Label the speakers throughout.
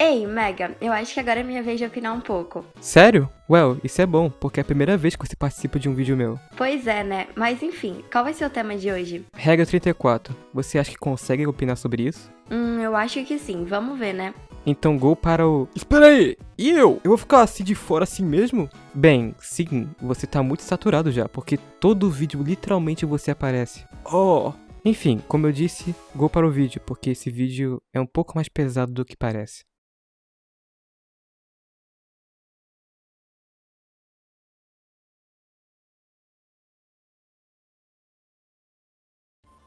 Speaker 1: Ei, Mega, eu acho que agora é minha vez de opinar um pouco.
Speaker 2: Sério? Well, isso é bom, porque é a primeira vez que você participa de um vídeo meu.
Speaker 1: Pois é, né? Mas enfim, qual vai ser o tema de hoje?
Speaker 2: Regra 34. Você acha que consegue opinar sobre isso?
Speaker 1: Eu acho que sim, vamos ver, né?
Speaker 2: Então go para o... Espera aí! E eu? Eu vou ficar assim de fora assim mesmo? Bem, sim, você tá muito saturado já, porque todo vídeo literalmente você aparece. Oh! Enfim, como eu disse, go para o vídeo, porque esse vídeo é um pouco mais pesado do que parece.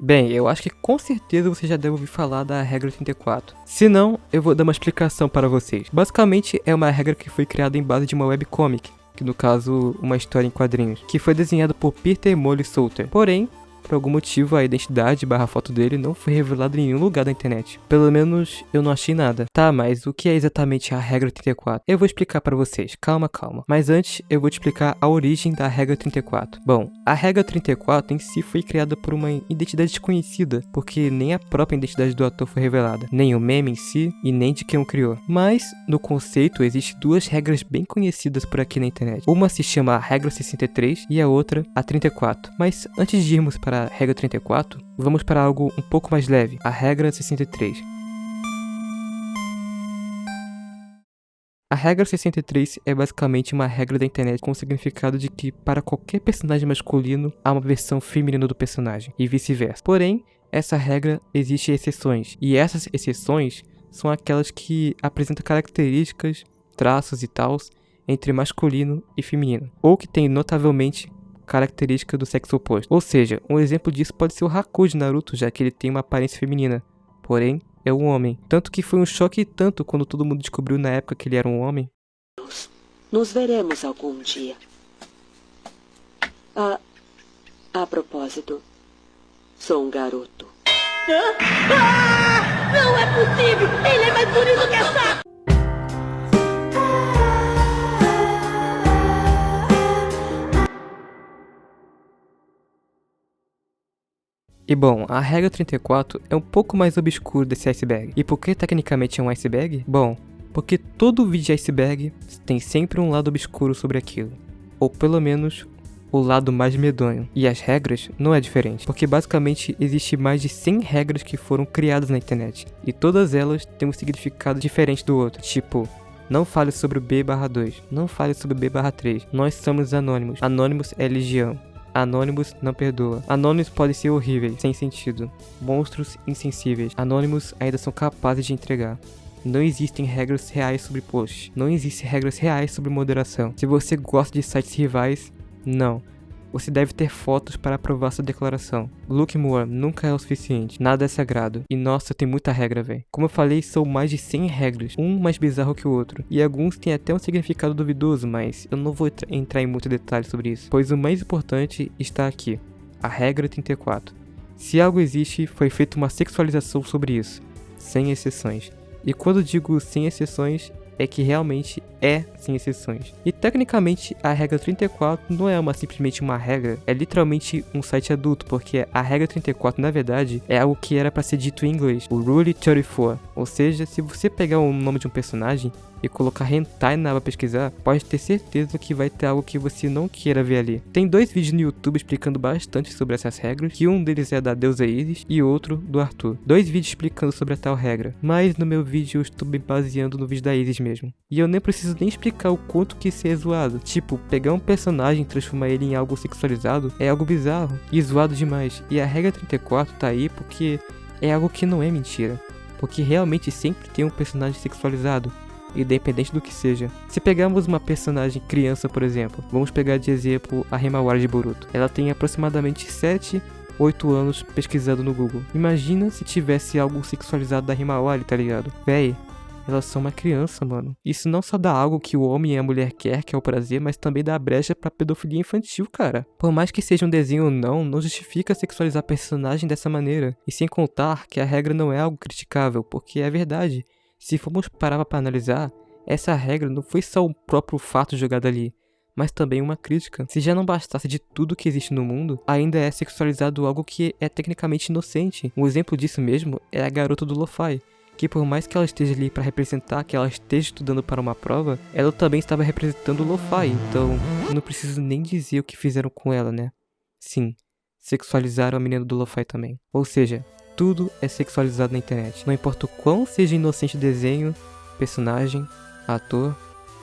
Speaker 2: Bem, eu acho que com certeza você já deve ouvir falar da regra 34. Se não, eu vou dar uma explicação para vocês. Basicamente, é uma regra que foi criada em base de uma webcomic, que no caso, uma história em quadrinhos, que foi desenhada por Peter Molly Salter. Porém, por algum motivo, a identidade / foto dele não foi revelada em nenhum lugar da internet. Pelo menos, eu não achei nada. Tá, mas o que é exatamente a regra 34? Eu vou explicar pra vocês, calma. Mas antes, eu vou te explicar a origem da regra 34. Bom, a regra 34 em si foi criada por uma identidade desconhecida, porque nem a própria identidade do ator foi revelada, nem o meme em si e nem de quem o criou. Mas, no conceito, existem duas regras bem conhecidas por aqui na internet. Uma se chama a regra 63 e a outra a 34. Mas antes de irmos para a regra 34, vamos para algo um pouco mais leve, a regra 63. A regra 63 é basicamente uma regra da internet com o significado de que para qualquer personagem masculino há uma versão feminina do personagem, e vice-versa. Porém, essa regra existe exceções, e essas exceções são aquelas que apresentam características, traços e tals entre masculino e feminino, ou que tem notavelmente característica do sexo oposto. Ou seja, um exemplo disso pode ser o Haku de Naruto, já que ele tem uma aparência feminina, porém é um homem. Tanto que foi um choque tanto quando todo mundo descobriu na época que ele era um homem.
Speaker 3: Nos veremos algum dia. A propósito, sou um garoto.
Speaker 4: Não é possível! Ele é mais bonito que essa...
Speaker 2: E bom, a regra 34 é um pouco mais obscuro desse iceberg. E por que tecnicamente é um iceberg? Bom, porque todo vídeo de iceberg tem sempre um lado obscuro sobre aquilo. Ou pelo menos, o lado mais medonho. E as regras não é diferente, porque basicamente existe mais de 100 regras que foram criadas na internet. E todas elas têm um significado diferente do outro. Tipo, não fale sobre o B/2, não fale sobre o B/3. Nós somos anônimos. Anônimos é legião. Anônimos não perdoa. Anônimos podem ser horríveis, sem sentido. Monstros insensíveis. Anônimos ainda são capazes de entregar. Não existem regras reais sobre posts. Não existem regras reais sobre moderação. Se você gosta de sites rivais, não. Você deve ter fotos para aprovar sua declaração. Look more nunca é o suficiente. Nada é sagrado. E nossa, tem muita regra, velho. Como eu falei, são mais de 100 regras. Um mais bizarro que o outro. E alguns têm até um significado duvidoso, mas eu não vou entrar em muito detalhe sobre isso. Pois o mais importante está aqui. A regra 34. Se algo existe, foi feita uma sexualização sobre isso. Sem exceções. E quando digo sem exceções, é que realmente é sem exceções. E tecnicamente a regra 34 não é simplesmente uma regra, é literalmente um site adulto, porque a regra 34 na verdade é algo que era para ser dito em inglês, o Rule 34. Ou seja, se você pegar o nome de um personagem e colocar hentai na aba pesquisar, pode ter certeza que vai ter algo que você não queira ver ali. Tem 2 vídeos no YouTube explicando bastante sobre essas regras, que um deles é da deusa Isis e outro do Arthur. 2 vídeos explicando sobre a tal regra, mas no meu vídeo eu estou me baseando no vídeo da Isis mesmo. E eu nem preciso nem explicar o quanto que isso é zoado. Tipo, pegar um personagem e transformar ele em algo sexualizado é algo bizarro e zoado demais. E a regra 34 tá aí porque é algo que não é mentira. Porque realmente sempre tem um personagem sexualizado, independente do que seja. Se pegarmos uma personagem criança, por exemplo, vamos pegar de exemplo a Himawari de Boruto. Ela tem aproximadamente 7, 8 anos pesquisando no Google. Imagina se tivesse algo sexualizado da Himawari, tá ligado? Véi, elas são uma criança, mano. Isso não só dá algo que o homem e a mulher quer, que é o prazer, mas também dá brecha pra pedofilia infantil, cara. Por mais que seja um desenho ou não justifica sexualizar personagem dessa maneira. E sem contar que a regra não é algo criticável, porque é verdade. Se formos parar pra analisar, essa regra não foi só o próprio fato jogado ali, mas também uma crítica. Se já não bastasse de tudo que existe no mundo, ainda é sexualizado algo que é tecnicamente inocente. Um exemplo disso mesmo é a garota do lo-fi, que por mais que ela esteja ali para representar que ela esteja estudando para uma prova, ela também estava representando o lo-fi, então eu não preciso nem dizer o que fizeram com ela, né? Sim, sexualizaram a menina do lo-fi também. Ou seja, tudo é sexualizado na internet. Não importa o quão seja inocente o desenho, personagem, ator,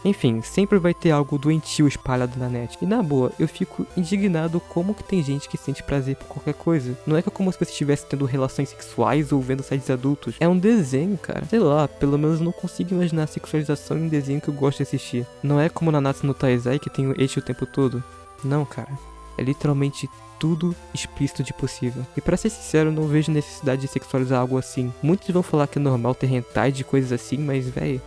Speaker 2: enfim, sempre vai ter algo doentio espalhado na net. E na boa, eu fico indignado como que tem gente que sente prazer por qualquer coisa. Não é como se você estivesse tendo relações sexuais ou vendo sites adultos. É um desenho, cara. Sei lá, pelo menos eu não consigo imaginar a sexualização em um desenho que eu gosto de assistir. Não é como Nanatsu no Taizai que tem o ecchi o tempo todo. Não, cara. É literalmente tudo explícito de possível. E pra ser sincero, eu não vejo necessidade de sexualizar algo assim. Muitos vão falar que é normal ter hentai de coisas assim, mas véi,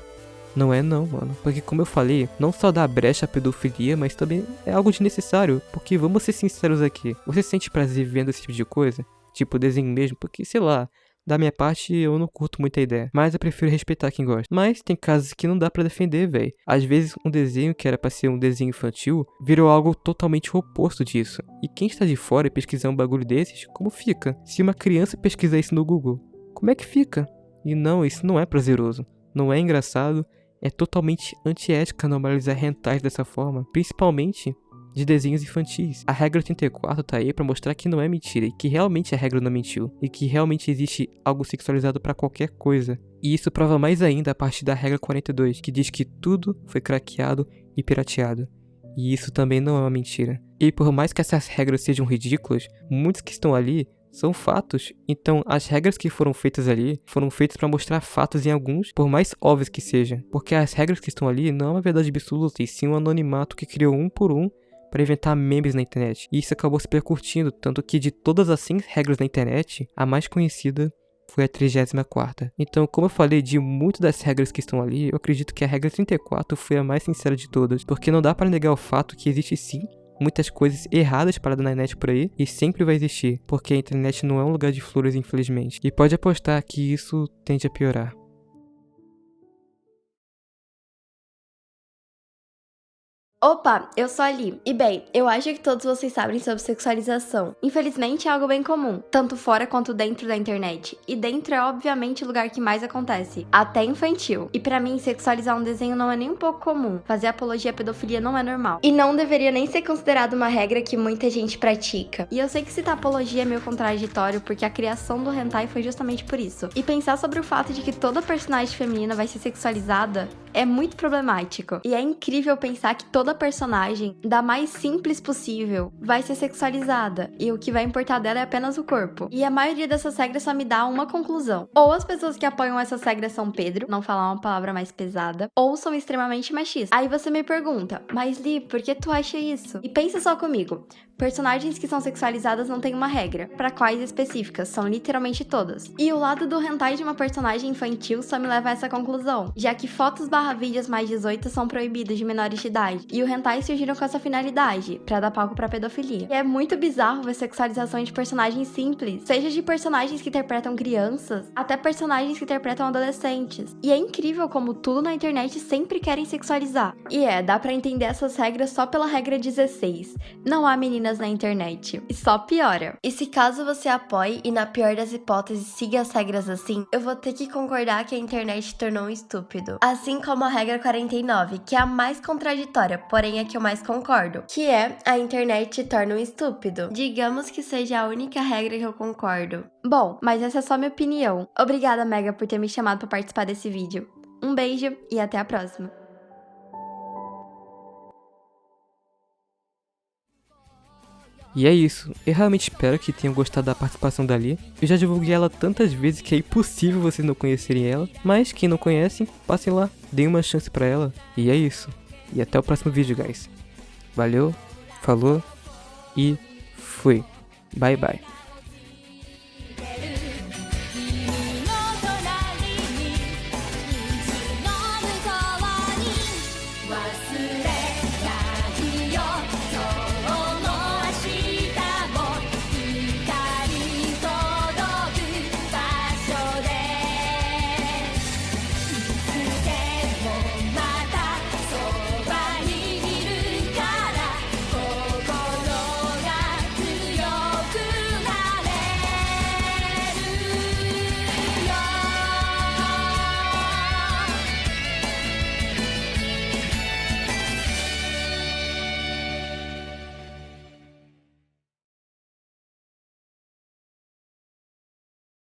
Speaker 2: não é não, mano. Porque como eu falei, não só dá brecha à pedofilia, mas também é algo desnecessário. Porque vamos ser sinceros aqui, você sente prazer vendo esse tipo de coisa? Tipo desenho mesmo? Porque, sei lá, da minha parte eu não curto muita ideia. Mas eu prefiro respeitar quem gosta. Mas tem casos que não dá pra defender, véi. Às vezes um desenho que era pra ser um desenho infantil virou algo totalmente oposto disso. E quem está de fora e pesquisar um bagulho desses, como fica? Se uma criança pesquisar isso no Google, como é que fica? E não, isso não é prazeroso. Não é engraçado. É totalmente antiética normalizar hentais dessa forma, principalmente de desenhos infantis. A regra 84 tá aí pra mostrar que não é mentira, e que realmente a regra não mentiu, e que realmente existe algo sexualizado pra qualquer coisa. E isso prova mais ainda a partir da regra 42, que diz que tudo foi craqueado e pirateado. E isso também não é uma mentira. E por mais que essas regras sejam ridículas, muitos que estão ali são fatos. Então, as regras que foram feitas ali foram feitas para mostrar fatos em alguns, por mais óbvios que sejam. Porque as regras que estão ali não é uma verdade absoluta, e sim um anonimato que criou um por um para inventar memes na internet. E isso acabou se percutindo, tanto que de todas as 100 regras na internet, a mais conhecida foi a 34ª. Então, como eu falei de muitas das regras que estão ali, eu acredito que a regra 34 foi a mais sincera de todas. Porque não dá para negar o fato que existe sim muitas coisas erradas paradas na net por aí, e sempre vai existir, porque a internet não é um lugar de flores, infelizmente. E pode apostar que isso tende a piorar.
Speaker 1: Opa, eu sou a Li. E bem, eu acho que todos vocês sabem sobre sexualização. Infelizmente é algo bem comum, tanto fora quanto dentro da internet. E dentro é obviamente o lugar que mais acontece, até infantil. E pra mim, sexualizar um desenho não é nem um pouco comum. Fazer apologia à pedofilia não é normal. E não deveria nem ser considerado uma regra que muita gente pratica. E eu sei que citar apologia é meio contraditório, porque a criação do hentai foi justamente por isso. E pensar sobre o fato de que toda personagem feminina vai ser sexualizada é muito problemático. E é incrível pensar que toda personagem, da mais simples possível, vai ser sexualizada, e o que vai importar dela é apenas o corpo. E a maioria dessas regras só me dá uma conclusão: ou as pessoas que apoiam essas regras são Pedro, não falar uma palavra mais pesada, ou são extremamente machistas. Aí você me pergunta, mas Li, por que tu acha isso? E pensa só comigo, personagens que são sexualizadas não tem uma regra, para quais específicas, são literalmente todas. E o lado do hentai de uma personagem infantil só me leva a essa conclusão, já que fotos/vídeos mais 18 são proibidos de menores de idade, e o hentai surgiram com essa finalidade, pra dar palco pra pedofilia. E é muito bizarro ver sexualização de personagens simples, seja de personagens que interpretam crianças, até personagens que interpretam adolescentes. E é incrível como tudo na internet sempre querem sexualizar. E dá pra entender essas regras só pela regra 16. Não há meninas na internet. E só piora. E se caso você apoie e na pior das hipóteses siga as regras assim, eu vou ter que concordar que a internet tornou um estúpido. Assim como a regra 49, que é a mais contraditória, porém é que eu mais concordo, que é a internet torna um estúpido. Digamos que seja a única regra que eu concordo. Bom, mas essa é só minha opinião. Obrigada, Mega, por ter me chamado para participar desse vídeo. Um beijo e até a próxima.
Speaker 2: E é isso, eu realmente espero que tenham gostado da participação da Li. Eu já divulguei ela tantas vezes que é impossível vocês não conhecerem ela, mas quem não conhece, passem lá, deem uma chance pra ela. E é isso, e até o próximo vídeo, guys. Valeu, falou e fui. Bye bye.